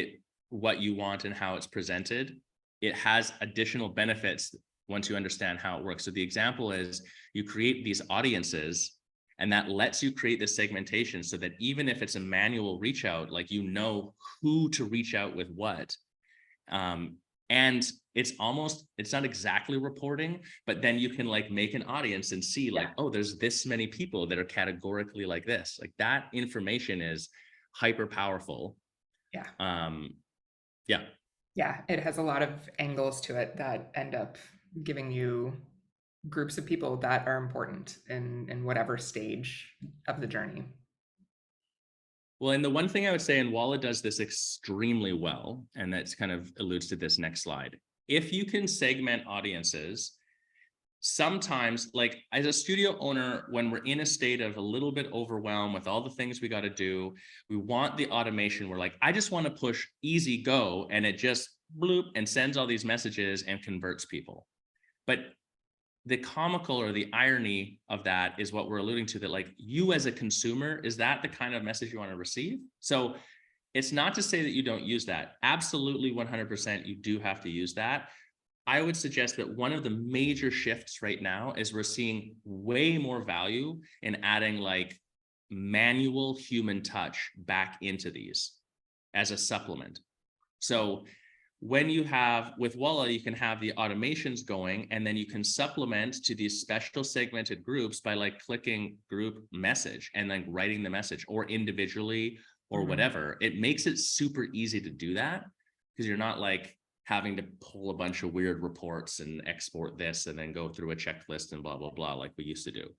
what you want and how it's presented, it has additional benefits once you understand how it works. So the example is you create these audiences and that lets you create this segmentation so that even if it's a manual reach out, like you know who to reach out with what. And it's not exactly reporting, but then you can like make an audience and see like, oh, there's this many people that are categorically like this. Like that information is hyper powerful. Yeah. Yeah. Yeah, it has a lot of angles to it that end up giving you groups of people that are important in whatever stage of the journey. Well, and the one thing I would say, and Walla does this extremely well, and that's kind of alludes to this next slide. If you can segment audiences, sometimes, like as a studio owner, when we're in a state of a little bit overwhelmed with all the things we got to do, we want the automation. We're like, I just want to push easy go, and it just bloop and sends all these messages and converts people. But the comical or the irony of that is what we're alluding to, that like you as a consumer, is that the kind of message you want to receive? So it's not to say that you don't use that. Absolutely 100% you do have to use that. I would suggest that one of the major shifts right now is we're seeing way more value in adding like manual human touch back into these as a supplement. So when you have, with Walla, you can have the automations going, and then you can supplement to these special segmented groups by like clicking group message and then writing the message, or individually or whatever. It makes it super easy to do that, because you're not like having to pull a bunch of weird reports and export this and then go through a checklist and blah, blah, blah, like we used to do.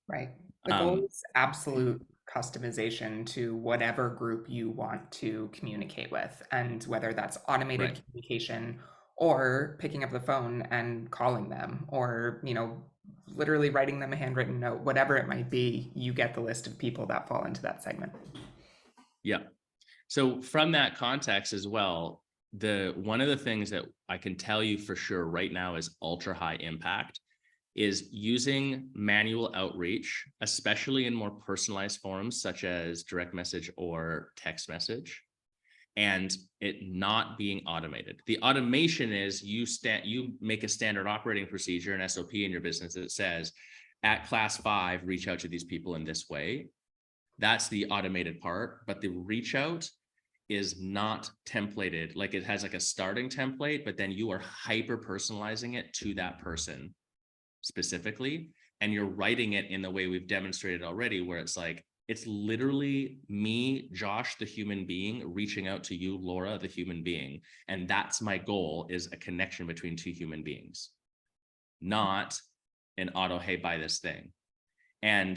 Right. The goal is absolute customization to whatever group you want to communicate with, and whether that's automated Right. communication or picking up the phone and calling them, or, you know, literally writing them a handwritten note, whatever it might be, you get the list of people that fall into that segment. Yeah. So from that context as well, one of the things that I can tell you for sure right now is ultra high impact is using manual outreach, especially in more personalized forms such as direct message or text message, and it not being automated. The automation is you make a standard operating procedure, an SOP in your business that says, at class 5, reach out to these people in this way. That's the automated part, but the reach out is not templated. Like it has like a starting template, but then you are hyper personalizing it to that person specifically, and you're writing it in the way we've demonstrated already, where it's like, it's literally me, Josh, the human being, reaching out to you, Laura, the human being. And that's my goal, is a connection between two human beings, not an auto, hey, buy this thing. And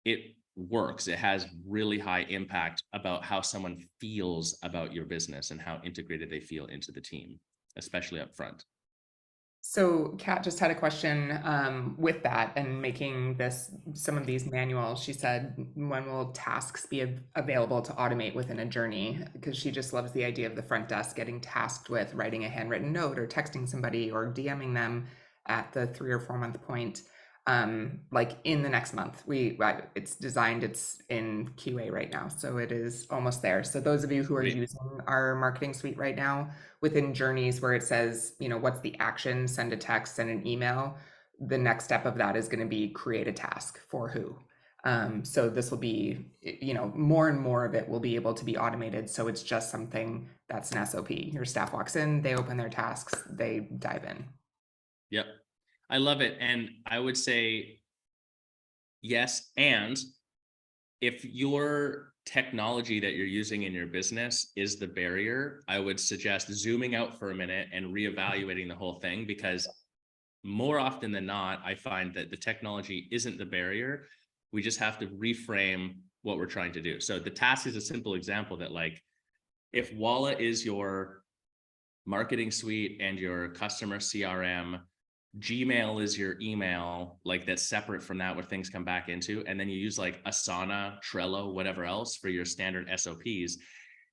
it works. It has really high impact about how someone feels about your business and how integrated they feel into the team, especially up front. So Kat just had a question with that and making some of these manual. She said, when will tasks be available to automate within a journey? Because she just loves the idea of the front desk getting tasked with writing a handwritten note or texting somebody or DMing them at the 3 or 4 month point. Like in the next month. It's designed, it's in QA right now, so it is almost there. So those of you who are using our marketing suite right now, within journeys where it says, you know, what's the action, send a text, send an email, the next step of that is going to be create a task for who. So this will be, you know, more and more of it will be able to be automated. So it's just something that's an SOP. Your staff walks in, they open their tasks, they dive in. Yep. I love it. And I would say, yes. And if your technology that you're using in your business is the barrier, I would suggest zooming out for a minute and reevaluating the whole thing, because more often than not, I find that the technology isn't the barrier. We just have to reframe what we're trying to do. So the task is a simple example that, like, if Walla is your marketing suite and your customer CRM, Gmail is your email, like that's separate from that, where things come back into, and then you use like Asana, Trello, whatever else for your standard SOPs.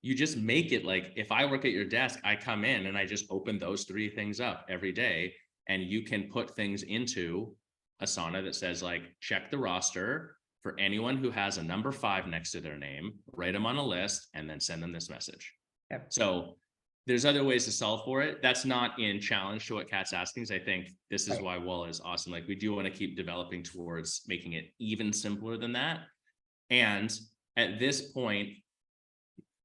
You just make it like, if I work at your desk, I come in and I just open those 3 things up every day, and you can put things into Asana that says like, check the roster for anyone who has a number 5 next to their name, write them on a list, and then send them this message. Yep. So there's other ways to solve for it. That's not in challenge to what Kat's asking. I think this is why Walla is awesome. Like, we do want to keep developing towards making it even simpler than that. And at this point,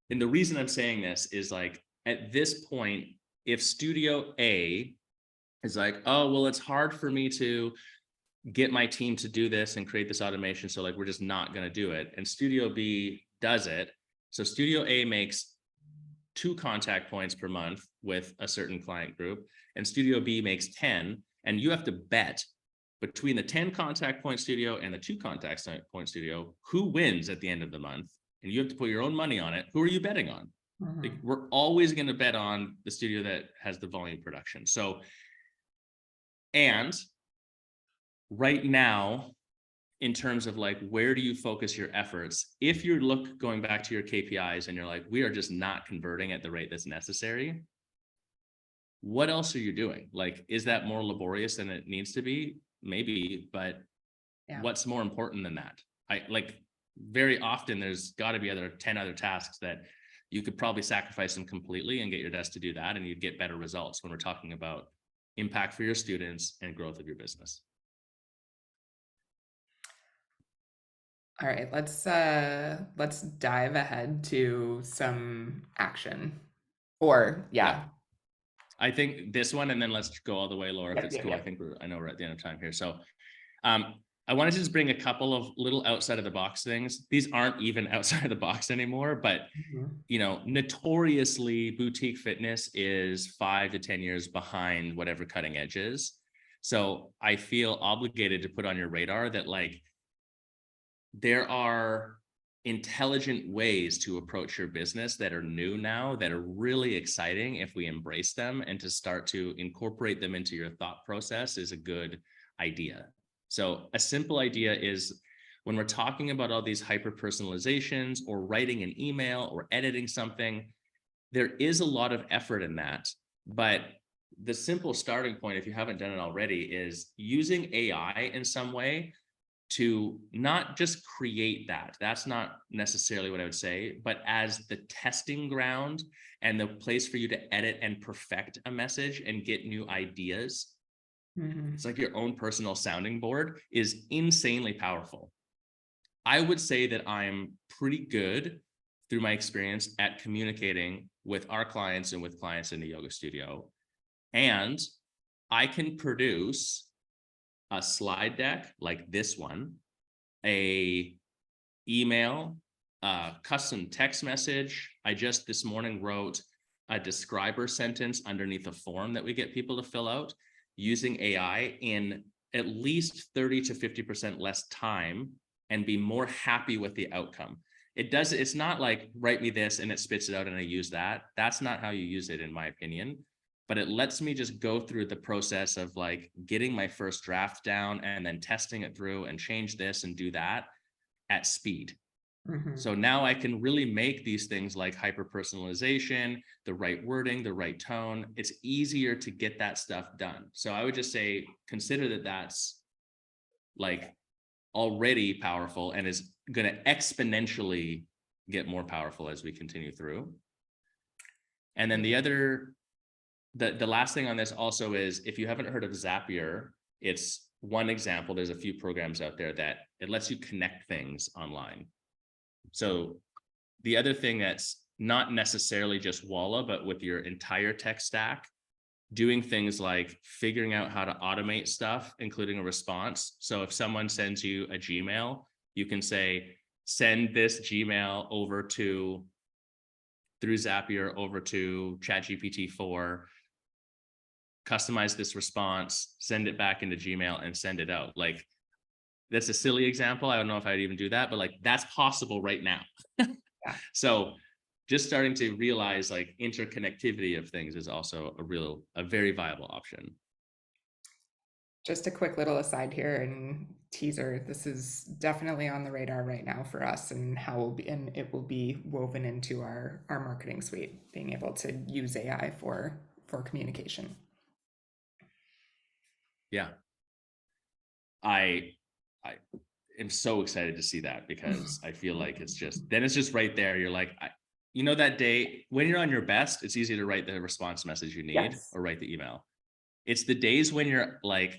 and the reason I'm saying this is like, at this point, if Studio A is like, oh, well, it's hard for me to get my team to do this and create this automation, so like, we're just not going to do it. And Studio B does it. So Studio A makes 2 contact points per month with a certain client group, and Studio B makes 10, and you have to bet between the 10 contact point studio and the 2 contact point studio who wins at the end of the month, and you have to put your own money on it, who are you betting on? Like, Mhm. we're always going to bet on the studio that has the volume production. So, and right now, in terms of like, where do you focus your efforts? If you're going back to your KPIs and you're like, we are just not converting at the rate that's necessary, what else are you doing? Like, is that more laborious than it needs to be? Maybe, but Yeah. what's more important than that? I like, very often there's got to be 10 other tasks that you could probably sacrifice them completely and get your desk to do that, and you'd get better results when we're talking about impact for your students and growth of your business. All right, let's dive ahead to some action. Or yeah. I think this one, and then let's go all the way, Laura, if it's cool. I think I know we're at the end of time here. So I wanted to just bring a couple of little outside of the box things. These aren't even outside of the box anymore, but you know, notoriously boutique fitness is 5 to 10 years behind whatever cutting edge is. So I feel obligated to put on your radar that like, there are intelligent ways to approach your business that are new now, that are really exciting if we embrace them, and to start to incorporate them into your thought process is a good idea. So a simple idea is, when we're talking about all these hyper personalizations or writing an email or editing something, there is a lot of effort in that. But the simple starting point, if you haven't done it already, is using AI in some way to not just create that. That's not necessarily what I would say, but as the testing ground and the place for you to edit and perfect a message and get new ideas. It's like your own personal sounding board is insanely powerful. I would say that I'm pretty good through my experience at communicating with our clients and with clients in the yoga studio. And I can produce a slide deck like this one, a email, a custom text message. I just this morning wrote a describer sentence underneath a form that we get people to fill out using AI in at least 30 to 50% less time, and be more happy with the outcome. It's not like write me this and it spits it out and I use that. That's not how you use it, in my opinion. But it lets me just go through the process of like getting my first draft down and then testing it through and change this and do that at speed. So now I can really make these things like hyper personalization, the right wording, the right tone. It's easier to get that stuff done. So I would just say, consider that that's like already powerful and is going to exponentially get more powerful as we continue through. And then the last thing on this also is, if you haven't heard of Zapier, it's one example. There's a few programs out there that it lets you connect things online. So the other thing that's not necessarily just Walla, but with your entire tech stack, doing things like figuring out how to automate stuff, including a response. So if someone sends you a Gmail, you can say, send this Gmail over to, through Zapier, over to ChatGPT-4, customize this response, send it back into Gmail and send it out. Like, that's a silly example. I don't know if I'd even do that, but like, that's possible right now. Yeah. So just starting to realize like interconnectivity of things is also a very viable option. Just a quick little aside here and teaser. This is definitely on the radar right now for us, and it will be woven into our marketing suite, being able to use AI for communication. Yeah. I am so excited to see that, because I feel like it's just right there. You're like, you know, that day when you're on your best, it's easy to write the response message you need. Yes. Or write the email. It's the days when you're like,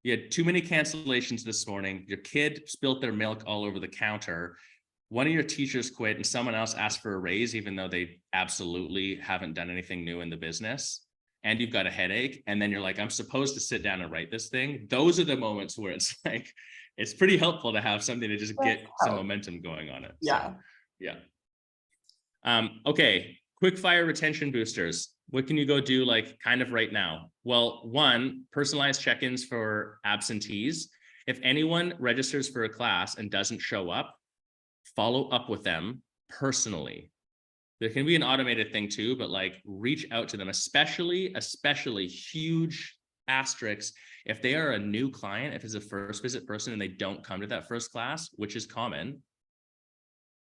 you had too many cancellations this morning, your kid spilled their milk all over the counter, one of your teachers quit and someone else asked for a raise, even though they absolutely haven't done anything new in the business, and you've got a headache, and then you're like, I'm supposed to sit down and write this thing. Those are the moments where it's like, it's pretty helpful to have something to just get some momentum going on it. Yeah. So, yeah. Okay. Quick fire retention boosters. What can you go do like kind of right now? Well, one, personalized check-ins for absentees. If anyone registers for a class and doesn't show up, follow up with them personally. There can be an automated thing too, but like reach out to them, especially huge asterisks if they are a new client, if it's a first visit person and they don't come to that first class, which is common.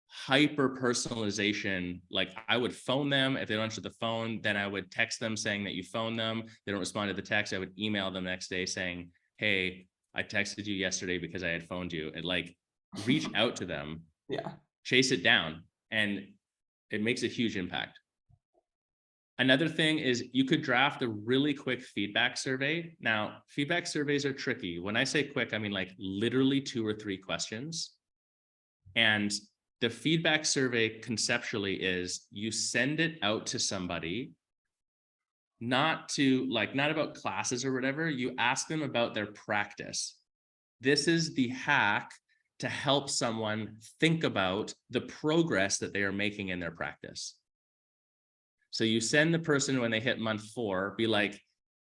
Hyper personalization, like I would phone them. If they don't answer the phone, then I would text them saying that you phoned them. They don't respond to the text, I would email them next day saying, hey, I texted you yesterday because I had phoned you, and like reach out to them, Yeah. chase it down, and it makes a huge impact. Another thing is you could draft a really quick feedback survey. Now, feedback surveys are tricky. When I say quick, I mean like literally 2 or 3 questions. And the feedback survey conceptually is you send it out to somebody, not about classes or whatever. You ask them about their practice. This is the hack to help someone think about the progress that they are making in their practice. So you send the person when they hit month 4, be like,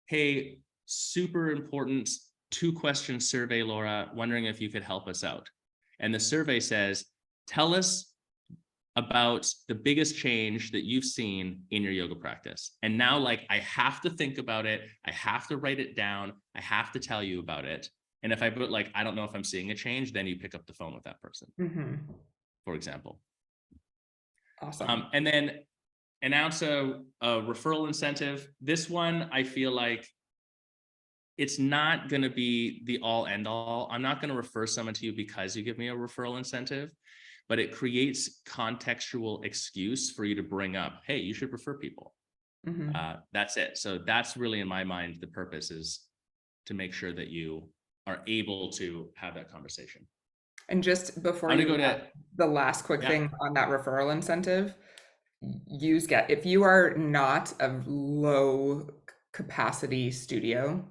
hey, super important 2-question survey, Laura, wondering if you could help us out. And the survey says, tell us about the biggest change that you've seen in your yoga practice. And now, like, I have to think about it. I have to write it down. I have to tell you about it. And if I put like, I don't know if I'm seeing a change, then you pick up the phone with that person, for example. Awesome. And then announce a referral incentive. This one, I feel like it's not going to be the all end all. I'm not going to refer someone to you because you give me a referral incentive, but it creates contextual excuse for you to bring up, hey, you should refer people. That's it. So that's really, in my mind, the purpose is to make sure that you are able to have that conversation. And just before you go to the last quick thing on that referral incentive, if you are not a low capacity studio,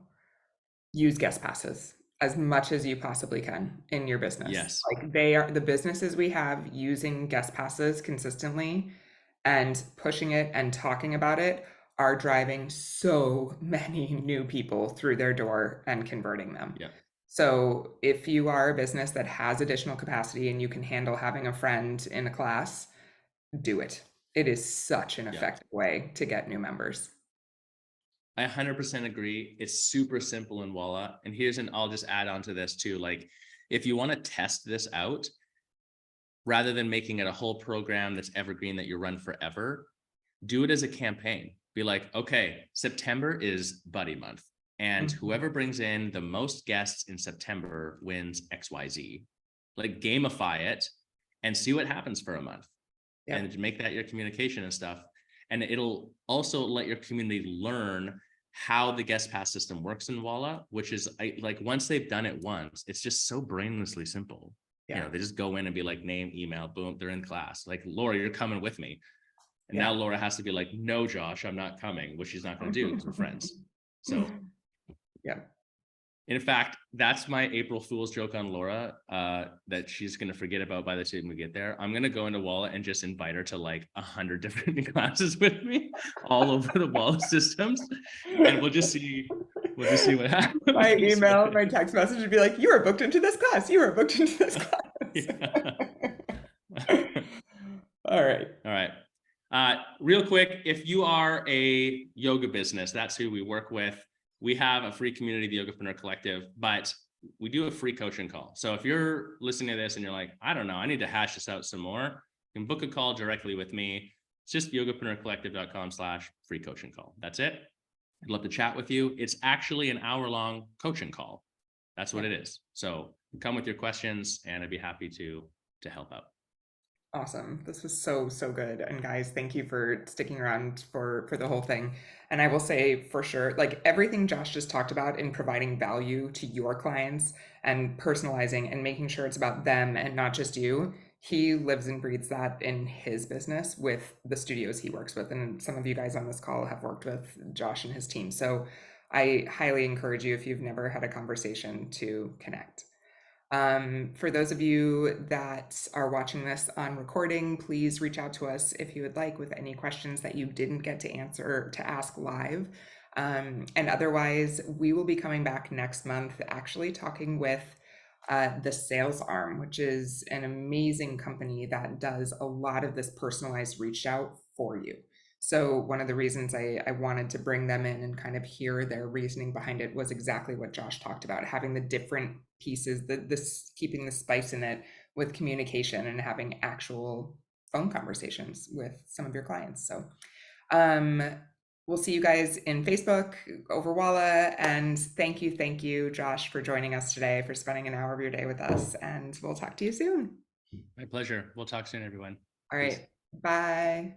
use guest passes as much as you possibly can in your business. Yes. Like they are the businesses we have using guest passes consistently and pushing it and talking about it are driving so many new people through their door and converting them. Yeah. So if you are a business that has additional capacity and you can handle having a friend in a class, do it. It is such an effective way to get new members. I 100% agree. It's super simple in Walla. And I'll just add on to this too. Like, if you want to test this out, rather than making it a whole program that's evergreen that you run forever, do it as a campaign. Be like, okay, September is buddy month. And whoever brings in the most guests in September wins XYZ. Like, gamify it and see what happens for a month. And make that your communication and stuff. And it'll also let your community learn how the guest pass system works in Walla, which is like, once they've done it once, it's just so brainlessly simple. You know, they just go in and be like, name, email, boom, they're in class. Like, Laura, you're coming with me. And now Laura has to be like, no, Josh, I'm not coming, which she's not going to do because we're friends. So in fact, that's my April Fool's joke on Laura, that she's going to forget about by the time we get there. I'm going to go into Walla and just invite her to like 100 different classes with me all over the Walla systems. And we'll just see what happens. My email, my text message would be like, you are booked into this class. You are booked into this class. All right. Real quick, if you are a yoga business, that's who we work with. We have a free community, the Yogapreneur Collective, but we do a free coaching call. So if you're listening to this and you're like, I don't know, I need to hash this out some more, you can book a call directly with me. It's just yogapreneurcollective.com/free coaching call. That's it. I'd love to chat with you. It's actually an hour-long coaching call. That's what it is. So come with your questions and I'd be happy to help out. Awesome. This was so good. And guys, thank you for sticking around for the whole thing. And I will say for sure, like everything Josh just talked about in providing value to your clients and personalizing and making sure it's about them and not just you, he lives and breathes that in his business with the studios he works with. And some of you guys on this call have worked with Josh and his team. So I highly encourage you, if you've never had a conversation, to connect. For those of you that are watching this on recording, please reach out to us if you would like with any questions that you didn't get to ask live. And otherwise, we will be coming back next month, actually talking with the Sales Arm, which is an amazing company that does a lot of this personalized reach out for you. So one of the reasons I wanted to bring them in and kind of hear their reasoning behind it was exactly what Josh talked about, having the different pieces, this keeping the spice in it with communication and having actual phone conversations with some of your clients. So we'll see you guys in Facebook over Walla. And thank you, Josh, for joining us today, for spending an hour of your day with us. And we'll talk to you soon. My pleasure. We'll talk soon, everyone. All right. Bye.